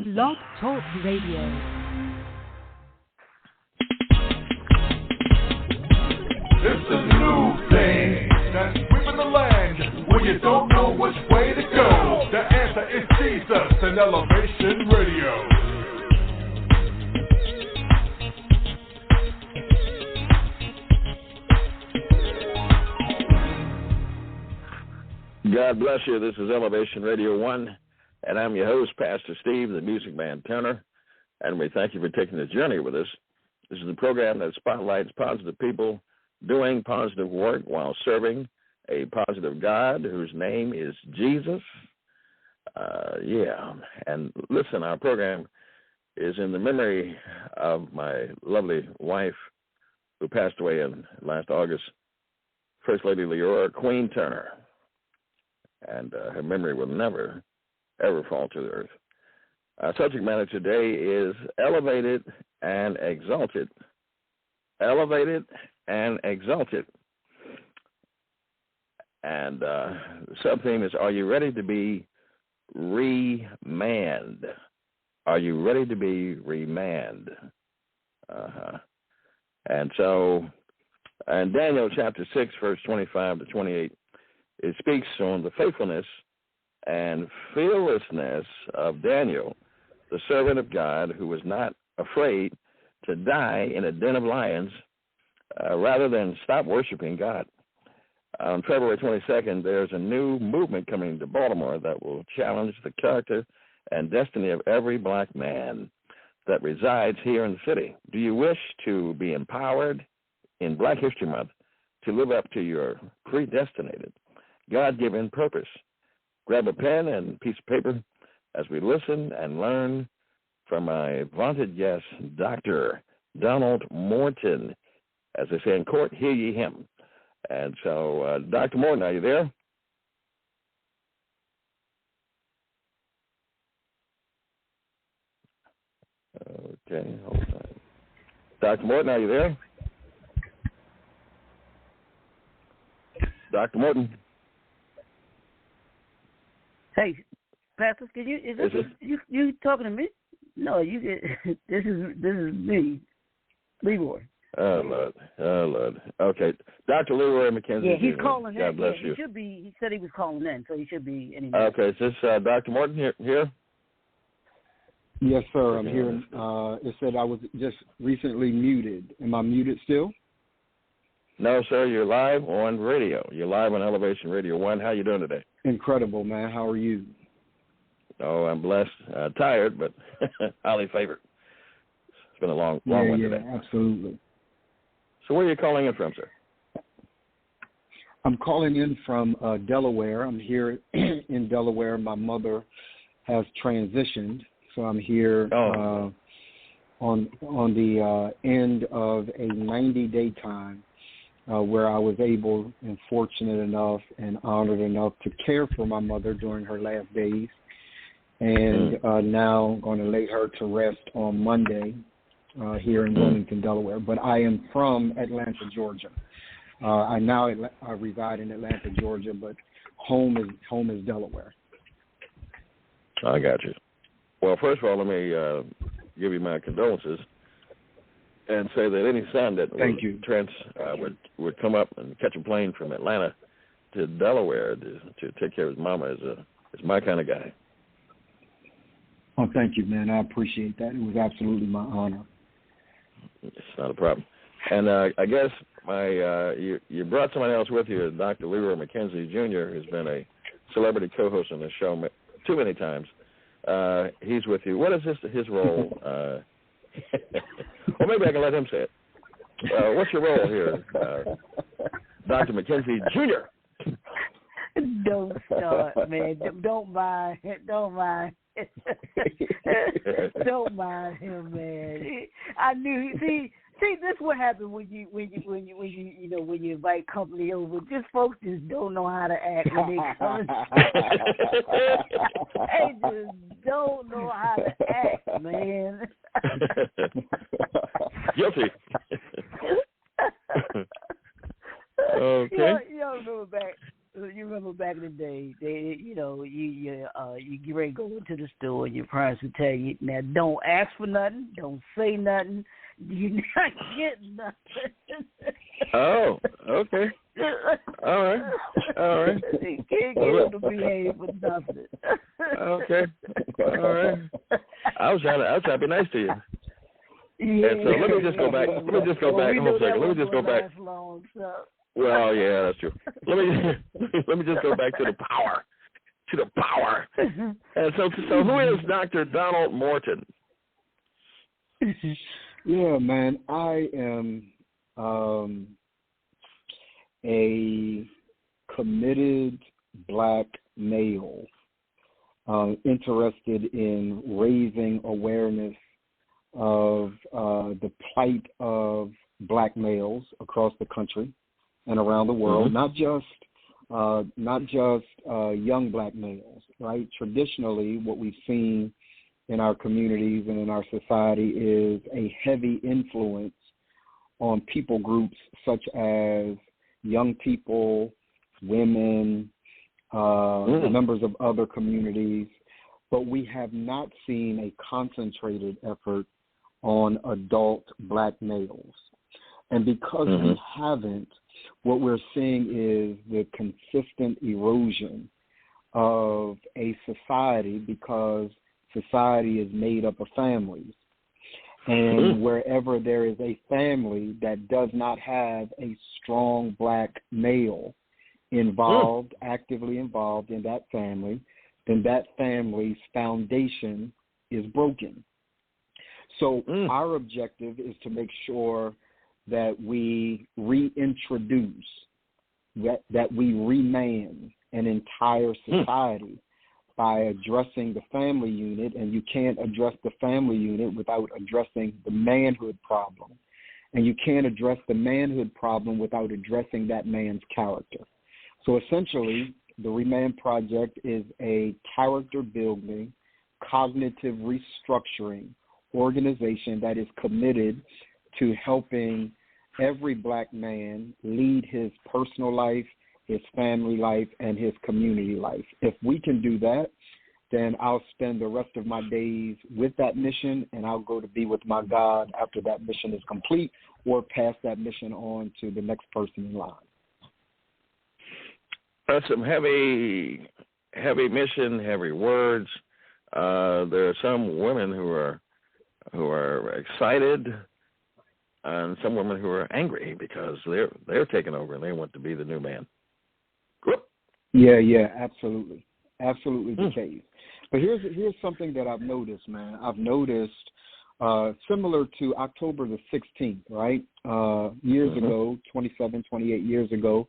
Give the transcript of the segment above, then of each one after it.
Blog Talk Radio. It's a new thing that's sweeping the land when you don't know which way to go. The answer is Jesus and Elevation Radio. God bless you. This is Elevation Radio 1, and I'm your host, Pastor Steve, the Music Man Turner, and we thank you for taking the journey with us. This is a program that spotlights positive people doing positive work while serving a positive God whose name is Jesus. And listen, our program is in the memory of my lovely wife who passed away in last August, First Lady Leora Queen Turner. And her memory will never, ever fall to the earth. Our subject matter today is elevated and exalted. Elevated and exalted. And the sub-theme is, are you ready to be remanned? Are you ready to be remanned? And so, in Daniel chapter 6, verse 25 to 28, it speaks on the faithfulness and fearlessness of Daniel, the servant of God, who was not afraid to die in a den of lions rather than stop worshiping God. On February 22nd, there's a new movement coming to Baltimore that will challenge the character and destiny of every black man that resides here in the city. Do you wish to be empowered in Black History Month to live up to your predestinated, God-given purpose? Grab a pen and a piece of paper as we listen and learn from my vaunted guest, Doctor Donald Morton. As they say in court, hear ye him. And so, Dr. Morton, are you there? Okay, hold on. Dr. Morton, are you there? Dr. Morton? Hey, Pastor, you talking to me? No, you get this is me, Leroy. Oh Lord. Okay, Dr. Leroy McKenzie. Yeah, he's calling in. God bless you. He should be. He said he was calling in, so he should be in. Okay, is this Dr. Morton here? Yes, sir. I'm here. It said I was just recently muted. Am I muted still? No, sir. You're live on radio. You're live on Elevation Radio 1. How you doing today? Incredible, man. How are you? Oh, I'm blessed. Tired, but highly favored. It's been a long one today. Yeah, absolutely. So where are you calling in from, sir? I'm calling in from Delaware. I'm here in Delaware. My mother has transitioned, so I'm here on the end of a 90-day time where I was able and fortunate enough and honored enough to care for my mother during her last days. And now I'm going to lay her to rest on Monday here in Wilmington, Delaware. But I am from Atlanta, Georgia. I reside in Atlanta, Georgia, but home is Delaware. I got you. Well, first of all, let me give you my condolences and say that any son that would come up and catch a plane from Atlanta to Delaware to take care of his mama is my kind of guy. Oh, thank you, man. I appreciate that. It was absolutely my honor. It's not a problem. And I guess you brought someone else with you, Dr. Leroy McKenzie Jr., who's been a celebrity co-host on the show too many times. He's with you. What is his role? Well, maybe I can let him say it. What's your role here, Dr. McKenzie Jr.? Don't start, man. Don't mind. Don't mind him, man. I knew. See, this is what happens when you invite company over. Just folks just don't know how to act when they come. They just don't know how to act, man. Guilty. Okay. You remember back in the day, you you get ready to go into the store, your parents will tell you, now don't ask for nothing, don't say nothing, you're not getting nothing. Oh, okay. All right. You can't get them to behave for nothing. Okay. All right. I was trying to be nice to you. Yeah. And so let me just go back. Hold on a second. Let me just go back. Long, so. Well, yeah, that's true. Let me just go back to the power. To the power. And so who is Dr. Donald Morton? Yeah, man, I am a committed black male interested in raising awareness of the plight of black males across the country and around the world, not just young black males, right? Traditionally, what we've seen in our communities and in our society is a heavy influence on people groups such as young people, women, members of other communities, but we have not seen a concentrated effort on adult black males. And because we haven't, what we're seeing is the consistent erosion of a society, because society is made up of families. And wherever there is a family that does not have a strong black male involved, actively involved in that family, then that family's foundation is broken. So our objective is to make sure that we reintroduce, that we remand an entire society by addressing the family unit, and you can't address the family unit without addressing the manhood problem. And you can't address the manhood problem without addressing that man's character. So essentially, the Remand Project is a character-building, cognitive restructuring organization that is committed to helping every black man lead his personal life, his family life, and his community life. If we can do that, then I'll spend the rest of my days with that mission, and I'll go to be with my God after that mission is complete, or pass that mission on to the next person in line. That's some heavy mission, heavy words. There are some women who are excited, and some women who are angry because they're taking over and they want to be the new man. Yeah, absolutely the case. But here's something that I've noticed, man. I've noticed similar to October the 16th, right? Years ago, 27, 28 years ago,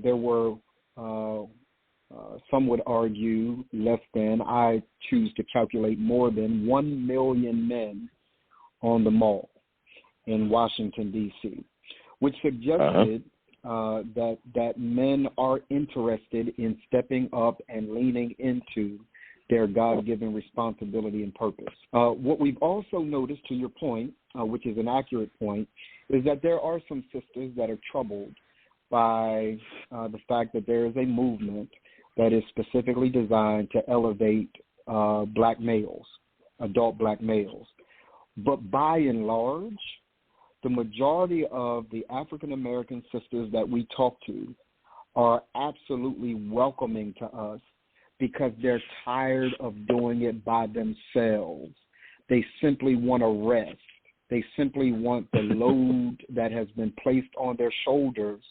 there were, some would argue, less than, I choose to calculate more than 1 million men on the mall in Washington, D.C., which suggested that men are interested in stepping up and leaning into their God-given responsibility and purpose. What we've also noticed, to your point, which is an accurate point, is that there are some sisters that are troubled by the fact that there is a movement that is specifically designed to elevate black males, adult black males. But by and large, the majority of the African-American sisters that we talk to are absolutely welcoming to us because they're tired of doing it by themselves. They simply want to rest. They simply want the load that has been placed on their shoulders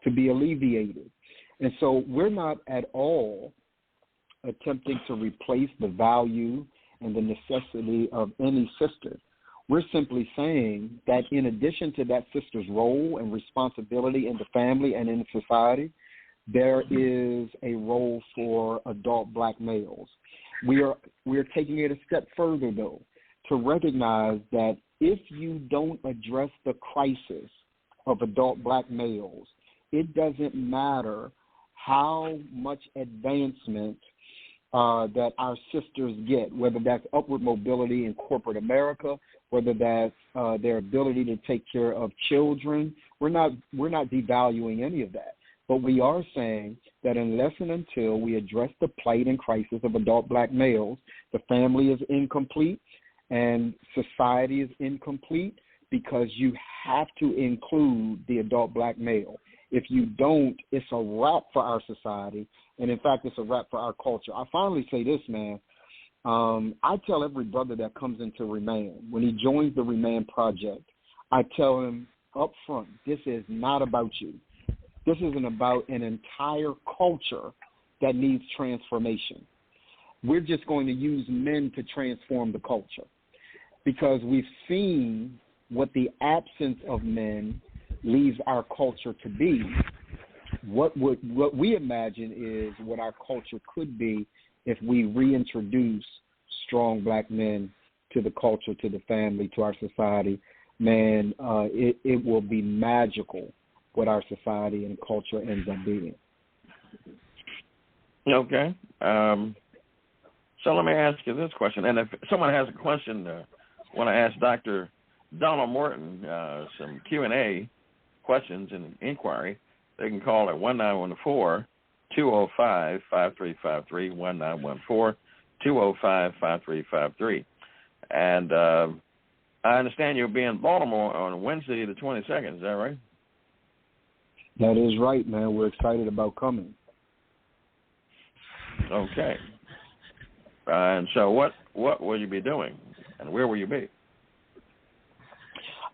to be alleviated. And so we're not at all attempting to replace the value and the necessity of any sister. We're simply saying that in addition to that sister's role and responsibility in the family and in society, there is a role for adult black males. We are taking it a step further, though, to recognize that if you don't address the crisis of adult black males, it doesn't matter how much advancement that our sisters get, whether that's upward mobility in corporate America, whether that's their ability to take care of children. We're not devaluing any of that. But we are saying that unless and until we address the plight and crisis of adult black males, the family is incomplete and society is incomplete, because you have to include the adult black male. If you don't, it's a wrap for our society, and in fact, it's a wrap for our culture. I finally say this, man. I tell every brother that comes into Remand, when he joins the Remand Project, I tell him up front, this is not about you. This isn't about an entire culture that needs transformation. We're just going to use men to transform the culture, because we've seen what the absence of men leaves our culture to be. What we imagine is what our culture could be if we reintroduce strong black men to the culture, to the family, to our society. Man, it will be magical what our society and culture ends up being. Okay. So let me ask you this question. And if someone has a question, want to ask Dr. Donald Morton some Q&A questions and inquiry, they can call at 1914-205-5353, 1914-205-5353. And I understand you'll be in Baltimore on Wednesday the 22nd. Is that right? That is right, man. We're excited about coming. Okay. And so what will you be doing, and where will you be?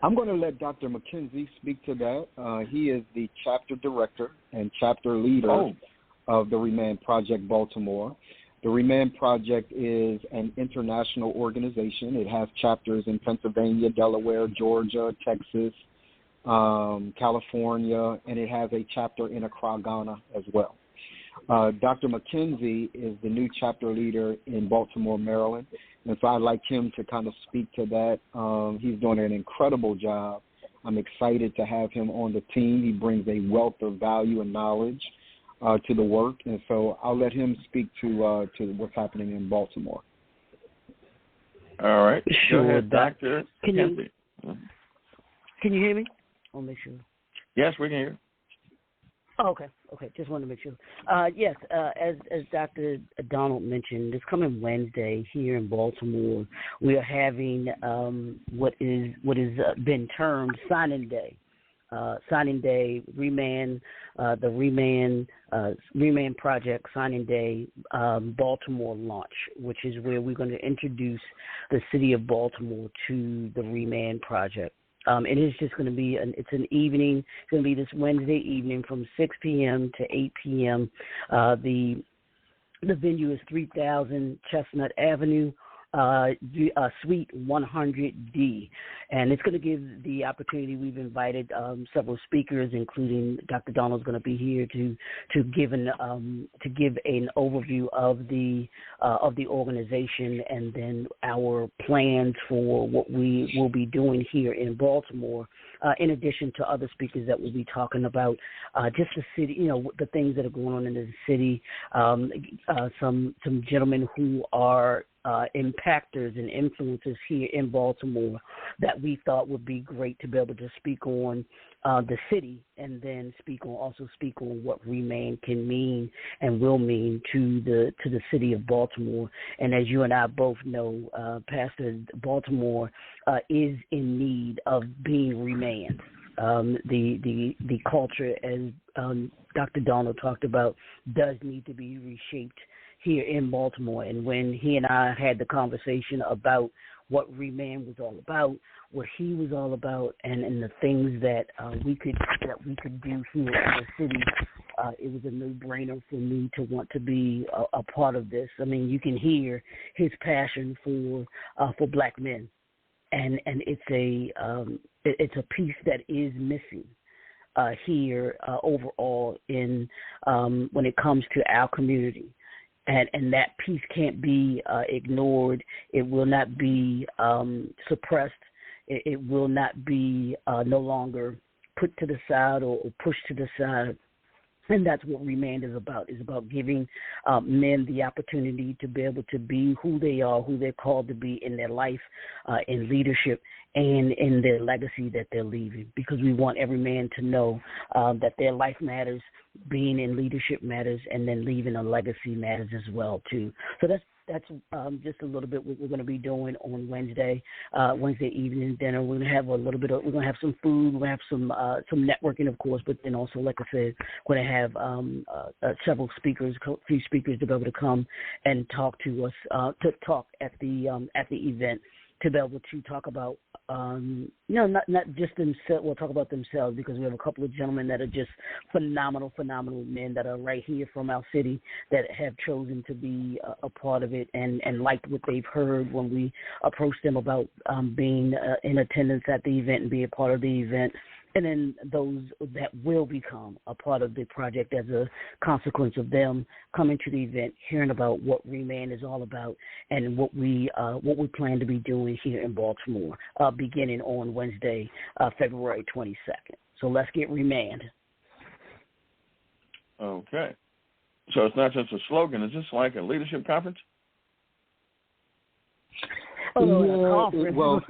I'm going to let Dr. McKenzie speak to that. He is the chapter director and chapter leader of the Remand Project Baltimore. The Remand Project is an international organization. It has chapters in Pennsylvania, Delaware, Georgia, Texas, California, and it has a chapter in Accra, Ghana as well. Dr. McKenzie is the new chapter leader in Baltimore, Maryland, and so I'd like him to kind of speak to that. He's doing an incredible job. I'm excited to have him on the team. He brings a wealth of value and knowledge to the work, and so I'll let him speak to what's happening in Baltimore. All right. Sure, Go ahead, Dr. McKenzie. Can you hear me? I'll make sure. Yes, we can hear. Oh, okay. Just wanted to make sure. Yes, as Dr. Donald mentioned, this coming Wednesday here in Baltimore, we are having what has been termed Signing Day. Signing Day, Remand, the Remand Project Signing Day Baltimore launch, which is where we're going to introduce the city of Baltimore to the Remand Project. It is just going to be it's an evening. It's going to be this Wednesday evening from 6 p.m. to 8 p.m. The venue is 3000 Chestnut Avenue, Suite 100D, and it's going to give the opportunity. We've invited several speakers, including Dr. Donald's going to be here to give an overview of the organization, and then our plans for what we will be doing here in Baltimore. In addition to other speakers that will be talking about just the city, the things that are going on in the city. Some gentlemen who are impactors and influencers here in Baltimore that we thought would be great to be able to speak on the city, and then speak on what Remand can mean and will mean to the city of Baltimore. And as you and I both know, Pastor, Baltimore is in need of being remanded. The culture, as Dr. Donald talked about, does need to be reshaped here in Baltimore. And when he and I had the conversation about what Remand was all about, what he was all about, and the things that we could do here in the city, it was a no-brainer for me to want to be a part of this. I mean, you can hear his passion for black men, and it's a piece that is missing here overall in when it comes to our community. And that piece can't be ignored. It will not be suppressed. It will not be no longer put to the side or pushed to the side. And that's what Remand is about. It's about giving men the opportunity to be able to be who they are, who they're called to be in their life, in leadership, and in their legacy that they're leaving. Because we want every man to know that their life matters, being in leadership matters, and then leaving a legacy matters as well, too. So that's just a little bit what we're going to be doing on Wednesday evening dinner. We're going to have we're going to have some food. We're going to have some networking, of course, but then also, like I said, we're going to have several speakers, a few speakers to be able to come and talk to us, to talk at the event, to be able to talk about, not just themselves. We'll talk about themselves because we have a couple of gentlemen that are just phenomenal men that are right here from our city that have chosen to be a part of it and liked what they've heard when we approached them about being in attendance at the event and be a part of the event. And then those that will become a part of the project as a consequence of them coming to the event, hearing about what Remand is all about, and what we plan to be doing here in Baltimore, beginning on Wednesday, February 22nd. So let's get Remand. Okay. So it's not just a slogan. Is this like a leadership conference? Well,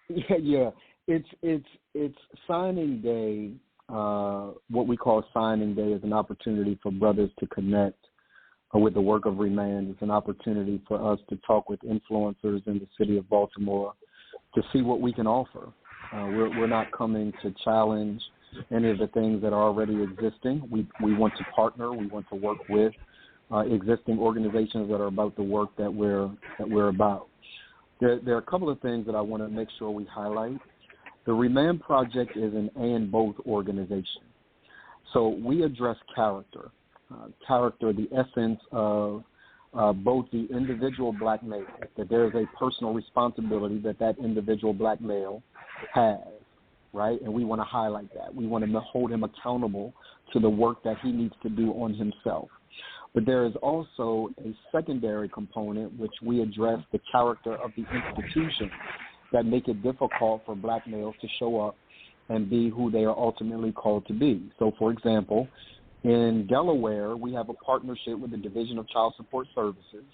yeah. It's signing day. What we call signing day is an opportunity for brothers to connect with the work of Remand. It's an opportunity for us to talk with influencers in the city of Baltimore to see what we can offer. We're not coming to challenge any of the things that are already existing. We want to partner. We want to work with existing organizations that are about the work that we're about. There are a couple of things that I want to make sure we highlight. The Remand Project is an and both organization. So we address character, the essence of both the individual black male, that there is a personal responsibility that individual black male has, right? And we want to highlight that. We want to hold him accountable to the work that he needs to do on himself. But there is also a secondary component which we address the character of the institution that make it difficult for black males to show up and be who they are ultimately called to be. So, for example, in Delaware, we have a partnership with the Division of Child Support Services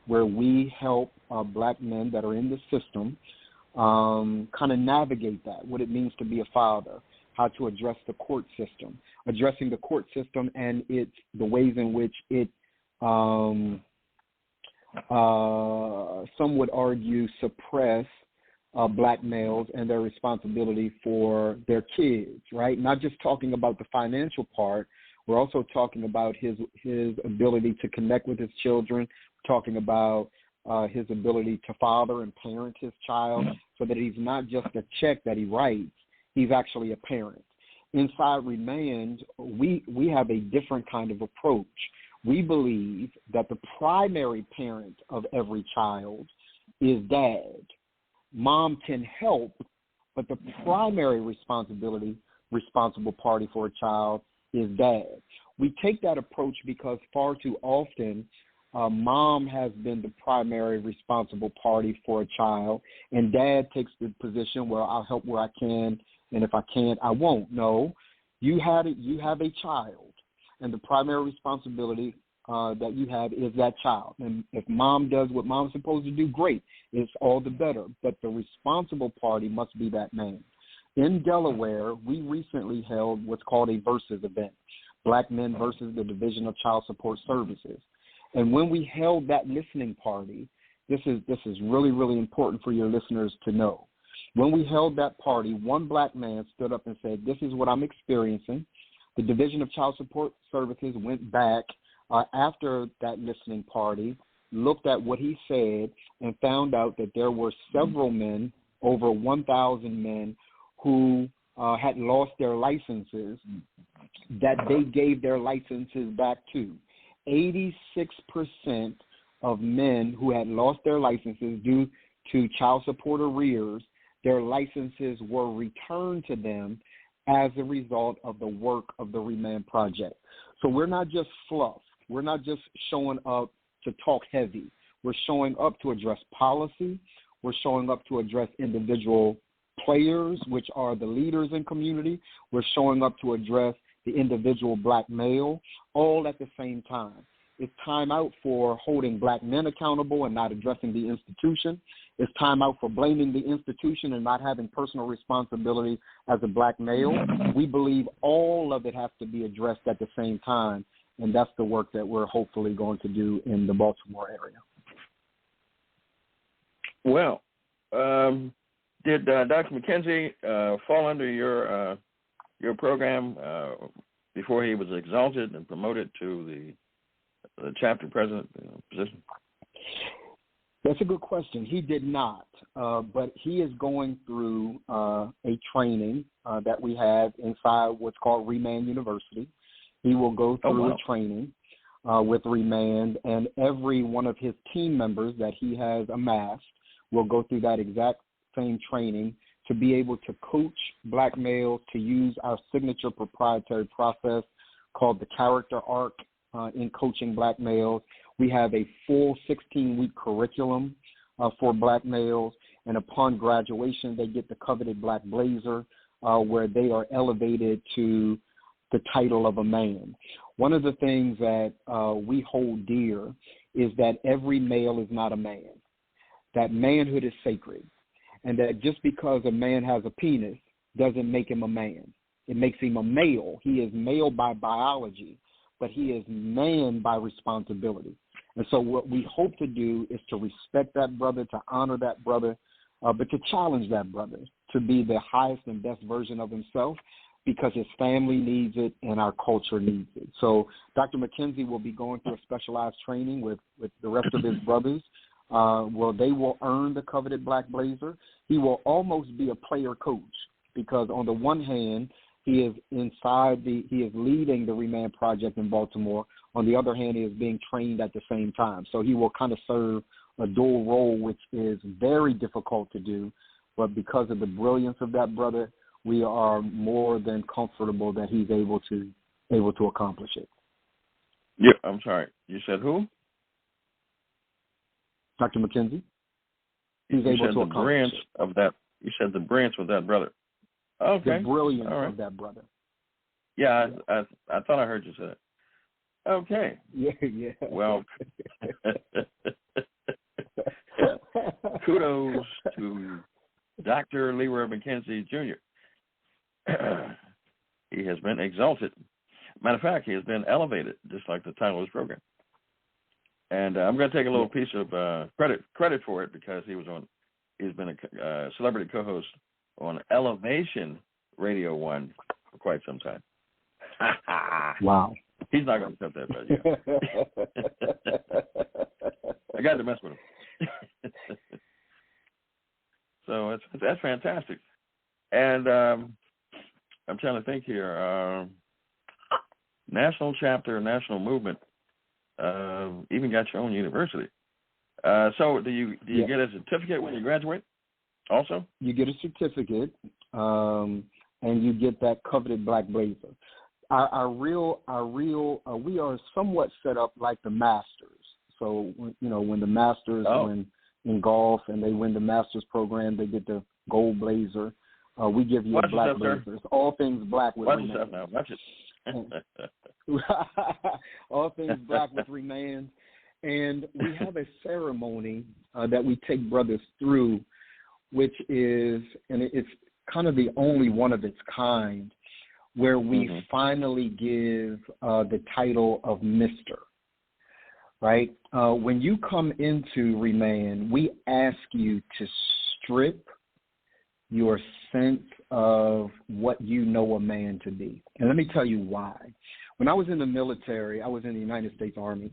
where we help black men that are in the system kind of navigate that, what it means to be a father, how to address the court system, addressing the court system and the ways in which it, some would argue, suppress black males and their responsibility for their kids, right? Not just talking about the financial part, we're also talking about his ability to connect with his children, talking about his ability to father and parent his child so that he's not just a check that he writes, he's actually a parent. Inside Remand, we have a different kind of approach. We believe that the primary parent of every child is dad. Mom can help, but the primary responsible party for a child is dad. We take that approach because far too often mom has been the primary responsible party for a child, and dad takes the position where I'll help where I can, and if I can't, I won't. No, you have a child, and the primary responsibility that you have is that child. And if mom does what mom's supposed to do, great. It's all the better. But the responsible party must be that man. In Delaware, we recently held what's called a versus event, Black Men versus the Division of Child Support Services. And when we held that listening party, this is really, really important for your listeners to know. When we held that party, one black man stood up and said, "This is what I'm experiencing." The Division of Child Support Services went back after that listening party, looked at what he said, and found out that there were several men, over 1,000 men, who had lost their licenses, that they gave their licenses back to. 86% of men who had lost their licenses due to child support arrears, their licenses were returned to them as a result of the work of the Remand Project. So we're not just fluff. We're not just showing up to talk heavy. We're showing up to address policy. We're showing up to address individual players, which are the leaders in community. We're showing up to address the individual black male, all at the same time. It's time out for holding black men accountable and not addressing the institution. It's time out for blaming the institution and not having personal responsibility as a black male. We believe all of it has to be addressed at the same time, and that's the work that we're hopefully going to do in the Baltimore area. Well, did Dr. McKenzie fall under your program before he was exalted and promoted to the chapter president position? That's a good question. He did not, but he is going through a training that we have inside what's called REMANNED University. He will go through a training with REMANNED, and every one of his team members that he has amassed will go through that exact same training to be able to coach black males to use our signature proprietary process called the character arc in coaching black males. We have a full 16-week curriculum for black males, and upon graduation, they get the coveted black blazer where they are elevated to the title of a man. One of the things that we hold dear is that every male is not a man, that manhood is sacred, and that just because a man has a penis doesn't make him a man. It makes him a male. He is male by biology, but he is man by responsibility. And so what we hope to do is to respect that brother, to honor that brother, but to challenge that brother to be the highest and best version of himself, because his family needs it and our culture needs it. So Dr. McKenzie will be going through a specialized training with the rest of his brothers. They will earn the coveted black blazer. He will almost be a player coach, because on the one hand, he is leading the Remand Project in Baltimore. On the other hand, he is being trained at the same time. So he will kind of serve a dual role, which is very difficult to do. But because of the brilliance of that brother, we are more than comfortable that he's able to accomplish it. Yeah, I'm sorry. You said who? Dr. McKenzie. He's able to accomplish it. You said the brilliance of that brother. Okay. The brilliance of that brother. Yeah, I thought I heard you say that. Okay. Yeah. Well, kudos to Dr. Leroy McKenzie, Jr. He has been exalted. Matter of fact, he has been elevated, just like the title of his program. And I'm going to take a little piece of credit for it, because he's been a celebrity co-host on Elevation Radio 1 for quite some time. Wow. He's not going to cut that, but yeah. I got to mess with him. So that's fantastic. And I'm trying to think here. National chapter, national movement, even got your own university. So do you get a certificate when you graduate also? You get a certificate, and you get that coveted black blazer. We are somewhat set up like the Masters. So, when the Masters win in golf and they win the Masters program, they get the gold blazer. We give you a black blazer. It's all things black with Watch yourself now. Watch it. All things black with Remand. And we have a ceremony that we take brothers through, which is, and it's kind of the only one of its kind, where we finally give the title of Mr., right? When you come into Remand, we ask you to strip your sense of what you know a man to be. And let me tell you why. When I was in the military, I was in the United States Army.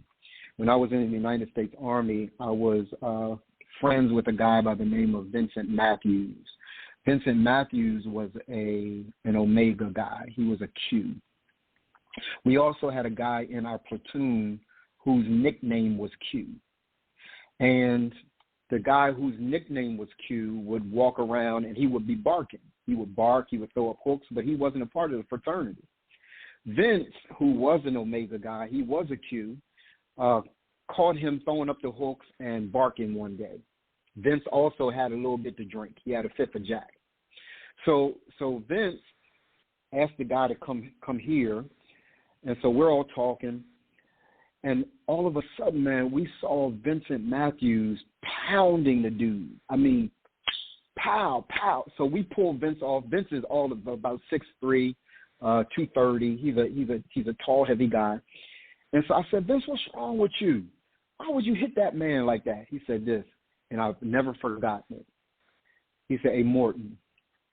When I was in the United States Army, I was friends with a guy by the name of Vincent Matthews. Vincent Matthews was an Omega guy. He was a Q. We also had a guy in our platoon whose nickname was Q. And the guy whose nickname was Q would walk around and he would be barking. He would bark, he would throw up hooks, but he wasn't a part of the fraternity. Vince, who was an Omega guy, he was a Q, caught him throwing up the hooks and barking one day. Vince also had a little bit to drink. He had a fifth of Jack. So Vince asked the guy to come here, and so we're all talking, and all of a sudden, man, we saw Vincent Matthews pounding the dude. I mean, pow, pow. So we pulled Vince off. Vince is all of about 6'3", 230. He's a tall, heavy guy. And so I said, Vince, what's wrong with you? Why would you hit that man like that? He said this, and I've never forgotten it. He said, hey, Morton,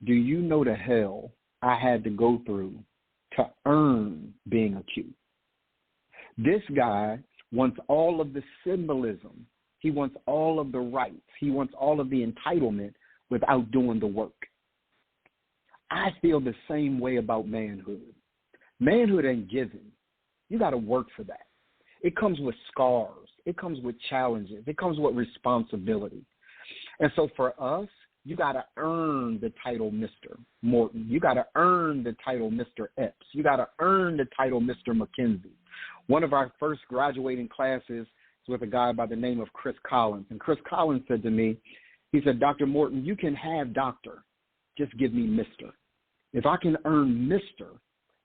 do you know the hell I had to go through to earn being a Q? This guy wants all of the symbolism. He wants all of the rights. He wants all of the entitlement without doing the work. I feel the same way about manhood. Manhood ain't given. You got to work for that. It comes with scars. It comes with challenges. It comes with responsibility. And so for us, you got to earn the title Mr. Morton. You got to earn the title Mr. Epps. You got to earn the title Mr. McKenzie. One of our first graduating classes was with a guy by the name of Chris Collins. And Chris Collins said to me, he said, Dr. Morton, you can have doctor. Just give me Mr. If I can earn Mr.,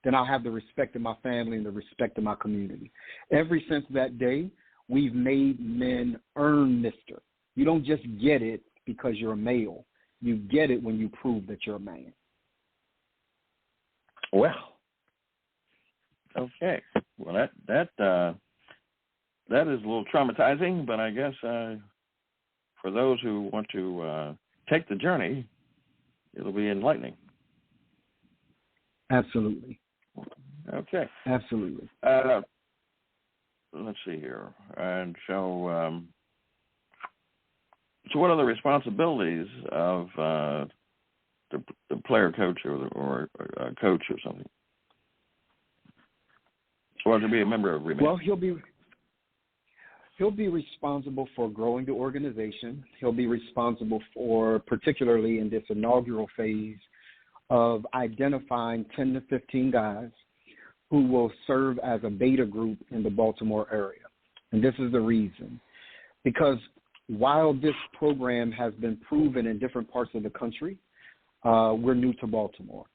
then I'll have the respect of my family and the respect of my community. Ever since that day, we've made men earn Mr. You don't just get it because you're a male. You get it when you prove that you're a man. Well, okay. Well, that is a little traumatizing, but I guess for those who want to take the journey, it'll be enlightening. Absolutely. Okay. Absolutely. Let's see here. And so, so what are the responsibilities of the player coach or a coach or something? Or to be a member of REMANNED? Well, he'll be responsible for growing the organization. He'll be responsible for, particularly in this inaugural phase, of identifying 10 to 15 guys who will serve as a beta group in the Baltimore area. And this is the reason. Because while this program has been proven in different parts of the country, we're new to Baltimore.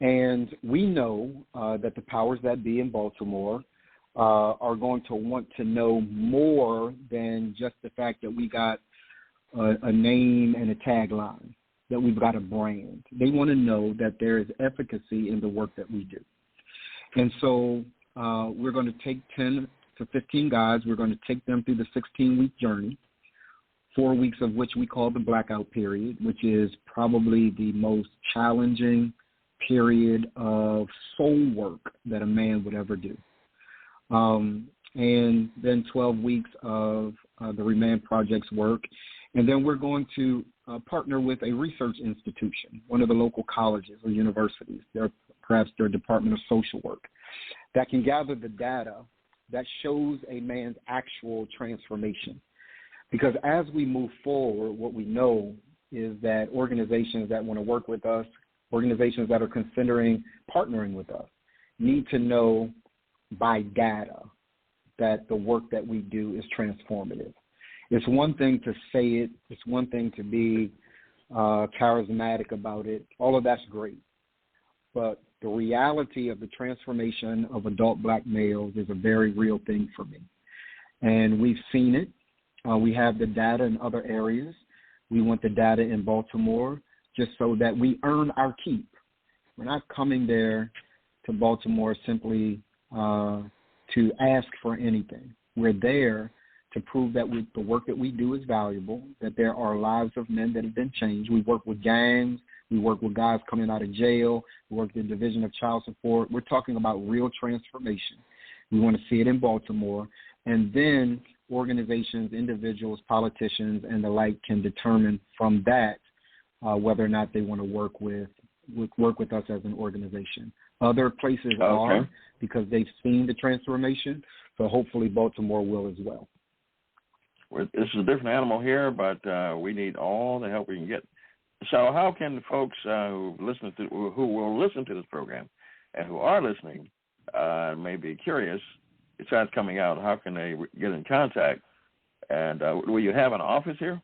And we know that the powers that be in Baltimore are going to want to know more than just the fact that we got a name and a tagline, that we've got a brand. They want to know that there is efficacy in the work that we do. And so we're going to take 10 to 15 guys. We're going to take them through the 16-week journey, 4 weeks of which we call the blackout period, which is probably the most challenging period of soul work that a man would ever do. And then 12 weeks of the Remand Project's work. And then we're going to partner with a research institution, one of the local colleges or universities, perhaps their Department of Social Work, that can gather the data that shows a man's actual transformation. Because as we move forward, what we know is that organizations that want to work with us, organizations that are considering partnering with us, need to know by data that the work that we do is transformative. It's one thing to say it. It's one thing to be charismatic about it. All of that's great. But the reality of the transformation of adult black males is a very real thing for me. And we've seen it. We have the data in other areas. We want the data in Baltimore just so that we earn our keep. We're not coming there to Baltimore simply to ask for anything. We're there to prove that the work that we do is valuable, that there are lives of men that have been changed. We work with gangs. We work with guys coming out of jail. We work with the Division of Child Support. We're talking about real transformation. We want to see it in Baltimore. And then organizations, individuals, politicians, and the like can determine from that whether or not they want to work with us as an organization. Other places are because they've seen the transformation, so hopefully Baltimore will as well. This is a different animal here, but we need all the help we can get. So how can folks who will listen to this program and who are listening may be curious, besides coming out, how can they get in contact? And will you have an office here?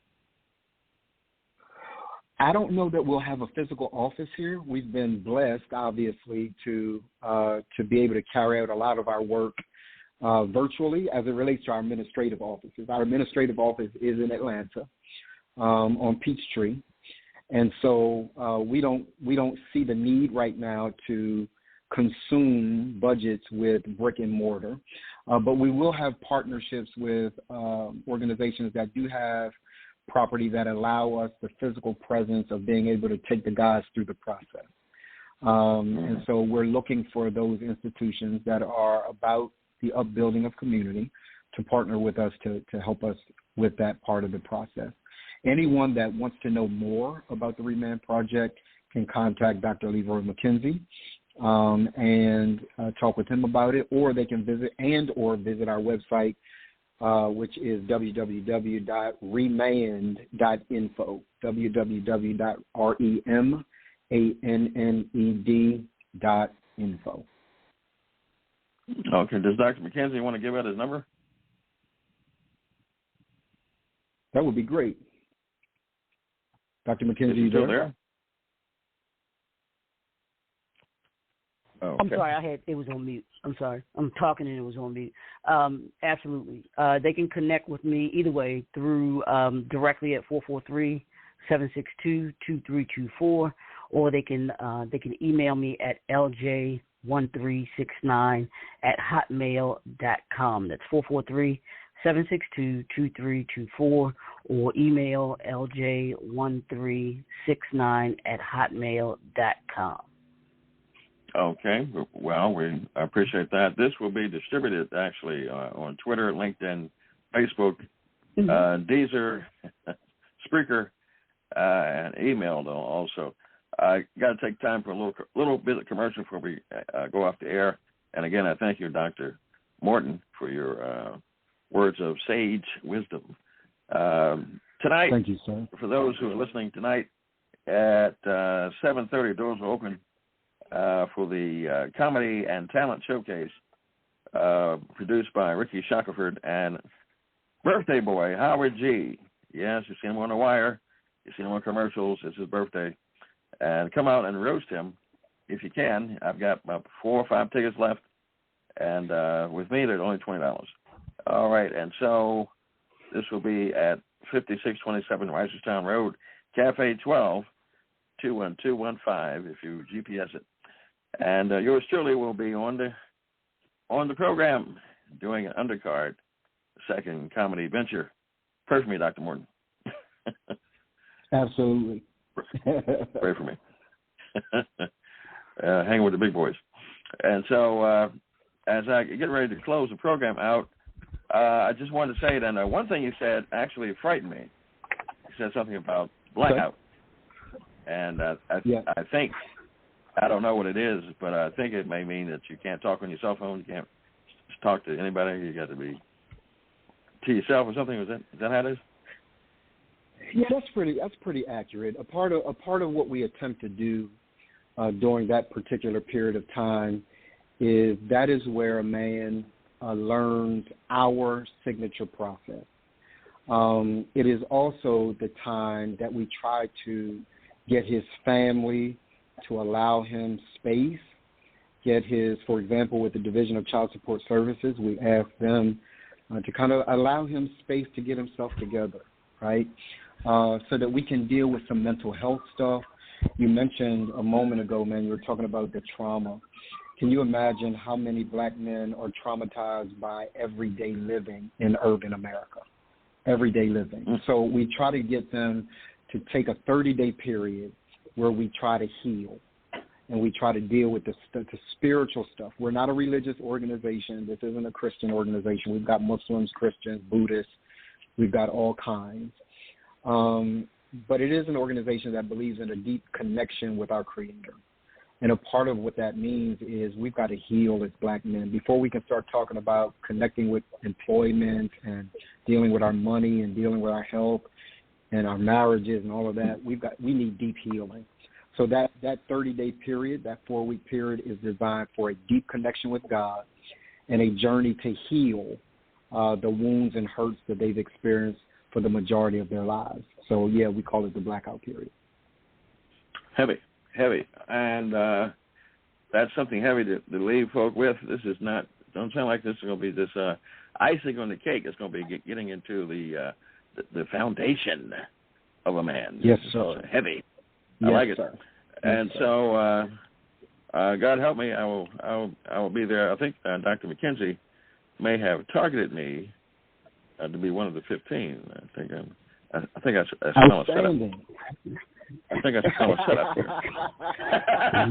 I don't know that we'll have a physical office here. We've been blessed, obviously, to be able to carry out a lot of our work virtually as it relates to our administrative offices. Our administrative office is in Atlanta on Peachtree, and so we don't see the need right now to consume budgets with brick and mortar, but we will have partnerships with organizations that do have property that allow us the physical presence of being able to take the guys through the process. And so we're looking for those institutions that are about the upbuilding of community to partner with us to help us with that part of the process. Anyone that wants to know more about the Remand Project can contact Dr. Leroy McKenzie and talk with him about it, or they can visit our website, which is www.remanned.info, www.remanned.info. Okay. Does Dr. McKenzie want to give out his number? That would be great. Dr. McKenzie, you still there? Oh, okay. I'm sorry, it was on mute. I'm sorry. I'm talking and it was on mute. Absolutely. They can connect with me either way through directly at 443-762-2324, or they can email me at lj1369@hotmail.com. That's 443-762-2324, or email lj1369@hotmail.com. Okay. Well, we appreciate that. This will be distributed, actually, on Twitter, LinkedIn, Facebook, Deezer, Spreaker, and email also. I got to take time for a little bit of commercial before we go off the air. And again, I thank you, Dr. Morton, for your words of sage wisdom. Tonight, thank you, sir. For those who are listening tonight at 7:30, doors will open for the Comedy and Talent Showcase produced by Ricky Shackelford and birthday boy Howard G. Yes, you've seen him on the wire. You've seen him on commercials. It's his birthday. And come out and roast him if you can. I've got about 4 or 5 tickets left. And with me, they're only $20. All right. And so this will be at 5627 Reisterstown Road, Cafe 12, 21215, if you GPS it. And yours truly will be on the program doing an undercard, second comedy venture. Pray for me, Dr. Morton. Absolutely. Pray for me. Hanging with the big boys. And so as I get ready to close the program out, I just wanted to say that one thing you said actually frightened me. You said something about blackout. And I think, I don't know what it is, but I think it may mean that you can't talk on your cell phone. You can't talk to anybody. You got to be to yourself or something. Is that how it is? Yeah, that's pretty accurate. A part of what we attempt to do during that particular period of time is that is where a man learns our signature process. It is also the time that we try to get his family to allow him space, for example, with the Division of Child Support Services, we ask them to kind of allow him space to get himself together, right? So that we can deal with some mental health stuff. You mentioned a moment ago, man, you were talking about the trauma. Can you imagine how many black men are traumatized by everyday living in urban America? Everyday living. So we try to get them to take a 30-day period where we try to heal and we try to deal with the spiritual stuff. We're not a religious organization. This isn't a Christian organization. We've got Muslims, Christians, Buddhists. We've got all kinds. But it is an organization that believes in a deep connection with our Creator. And a part of what that means is we've got to heal as black men. Before we can start talking about connecting with employment and dealing with our money and dealing with our health and our marriages and all of that, we need deep healing. So that 30-day period, that 4-week period is designed for a deep connection with God and a journey to heal the wounds and hurts that they've experienced for the majority of their lives. So, yeah, we call it the blackout period. Heavy, and that's something heavy to leave folk with. This is not. Don't sound like this is going to be this icing on the cake. It's going to be getting into the foundation of a man. Yes, sir. Heavy. Yes, I like it. Sir. And yes, so, God help me, I will be there. I think Dr. McKenzie may have targeted me to be one of the 15. I think I smell a setup. I think I smell a setup here.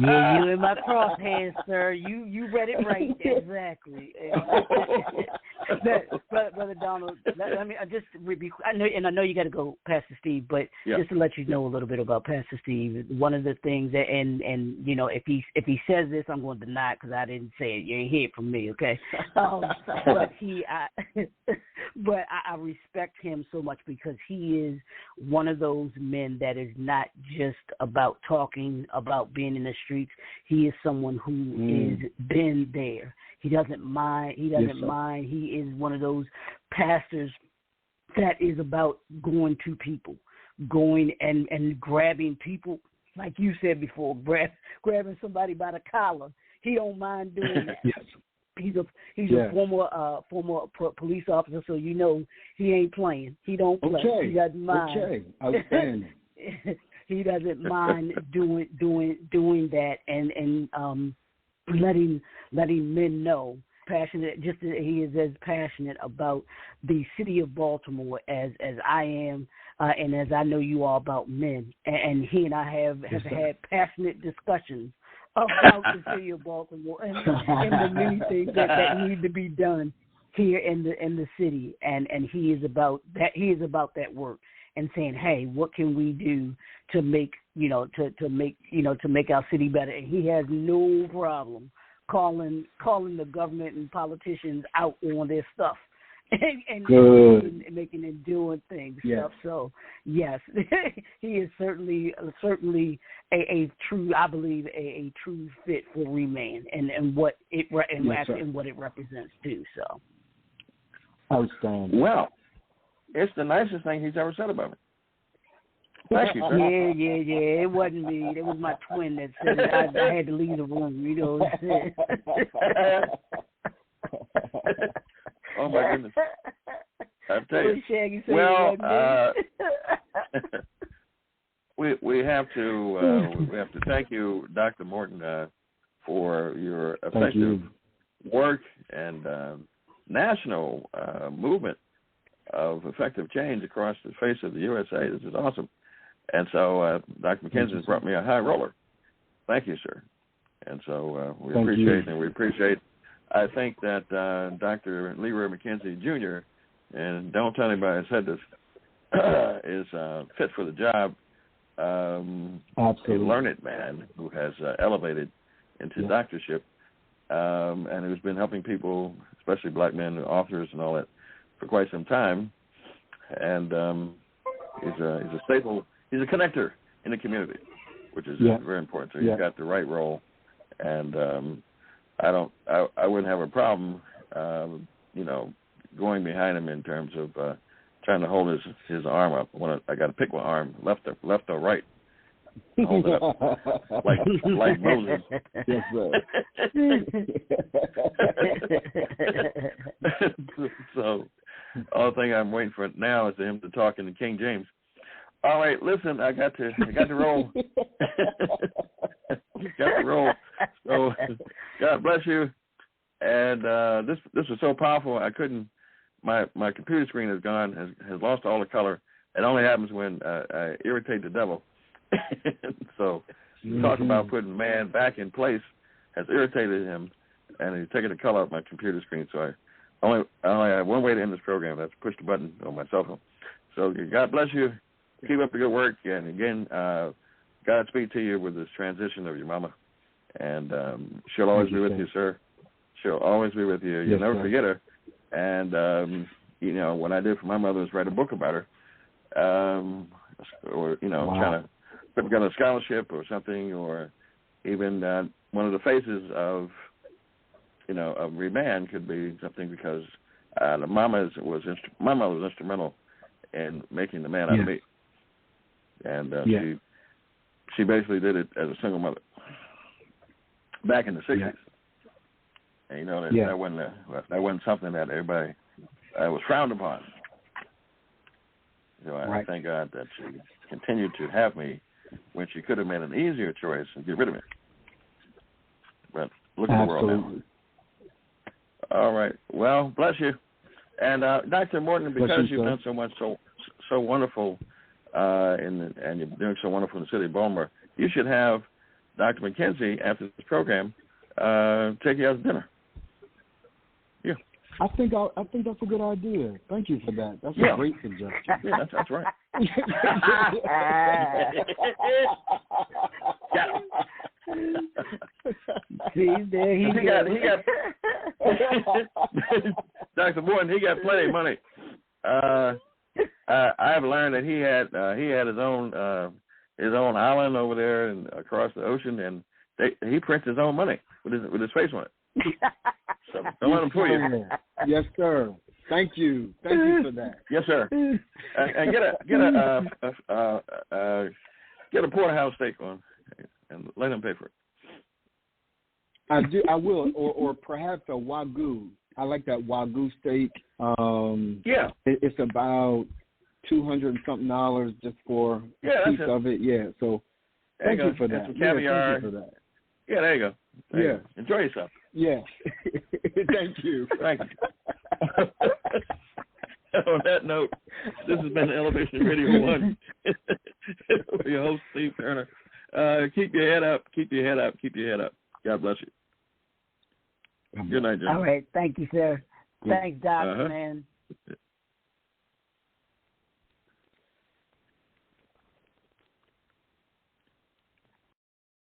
Yeah, you in my crosshairs, sir. You read it right. Exactly. Brother Donald, let me just I know you got to go, Pastor Steve, but just to let you know a little bit about Pastor Steve, one of the things that, and you know, if he says this, I'm going to deny it because I didn't say it. You ain't hear it from me, okay? But I respect him so much because he is one of those men that is not just about talking, about being in the streets. He is someone who is been there. He doesn't mind. He is one of those pastors that is about going to people, going and grabbing people, like you said before, grabbing somebody by the collar. He don't mind doing that. Yes. He's a former police officer, so you know he ain't playing. He don't play. Okay. He doesn't mind. Okay. Outstanding. He doesn't mind doing that and letting men know passionate. Just as he is as passionate about the city of Baltimore as I am, and as I know you are about men. And he and I have had passionate discussions about the city of Baltimore and the many things that need to be done here in the city. And he is about that. He is about that work and saying, hey, what can we do to make our city better? And he has no problem calling the government and politicians out on their stuff and making and doing things. Stuff. So yes, he is certainly a true, I believe, a true fit for Remand and what it represents too. So outstanding. Well, it's the nicest thing he's ever said about me. Thank you, sir. Yeah. It wasn't me. It was my twin that said it. I had to leave the room. You know what I'm saying? Oh my goodness! I tell you. Shaggy well, we have to thank you, Dr. Morton, for your effective work and national movement of effective change across the face of the USA. This is awesome. And so Dr. McKenzie has brought me a high roller. Thank you, sir. And so we appreciate. I think that Dr. Leroy McKenzie, Jr., and don't tell anybody I said this, is fit for the job. Absolutely. A learned man who has elevated into doctorship and who's been helping people, especially black men, authors and all that, for quite some time. And he's a staple. He's a connector in the community, which is very important. So he's got the right role. And I wouldn't have a problem, going behind him in terms of trying to hold his arm up. I got to pick one arm, left or right. Hold it up like Moses. Yes, sir. So, all the thing I'm waiting for now is for him to talk in the King James. All right, listen, I got to roll. Got to roll. So, God bless you. And this was so powerful. I couldn't. My computer screen is gone. Has lost all the color. It only happens when I irritate the devil. So, talk about putting man back in place has irritated him, and he's taken the color off my computer screen. So I only have one way to end this program. That's push the button on my cell phone. So God bless you. Keep up the good work. And again, Godspeed to you with this transition of your mama. And she'll always be with you, sir. She'll always be with you. You'll never forget her. And, what I did for my mother was write a book about her. Or trying to put together a scholarship or something, or even one of the faces of Remand could be something, because my mother was instrumental in making the man out of me, and she basically did it as a single mother back in the 60s. Yeah. And you know that wasn't something that everybody was frowned upon. So I thank God that she continued to have me when she could have made an easier choice and get rid of me. But look at the world now. All right. Well, bless you. And Dr. Morton, because you've done so much, so wonderful, and you're doing so wonderful in the city of Baltimore, you should have Dr. McKenzie after this program take you out to dinner. Yeah. I think that's a good idea. Thank you for that. That's a great suggestion. Yeah, that's right. See, there he got Dr. Morton, he got plenty of money. I've learned that he had his own island over there and across the ocean, and he prints his own money with his face on it. So don't let him fool you. Yes, sir. Thank you for that. Yes, sir. And get a porterhouse steak on, and let him pay for it. I will, or perhaps a Wagyu. I like that Wagyu steak. It's about $200 and something just for a piece of it. Yeah, so thank you for that. Some caviar. Thank you for that. Yeah, there you go. There you go. Enjoy yourself. Yeah. Thank you. Thank you. On that note, this has been Elevation Radio 1. Your host, Steve Turner. Keep your head up. Keep your head up. Keep your head up. God bless you. Good night, John. All right. Thank you, sir. Thanks, Doc, man.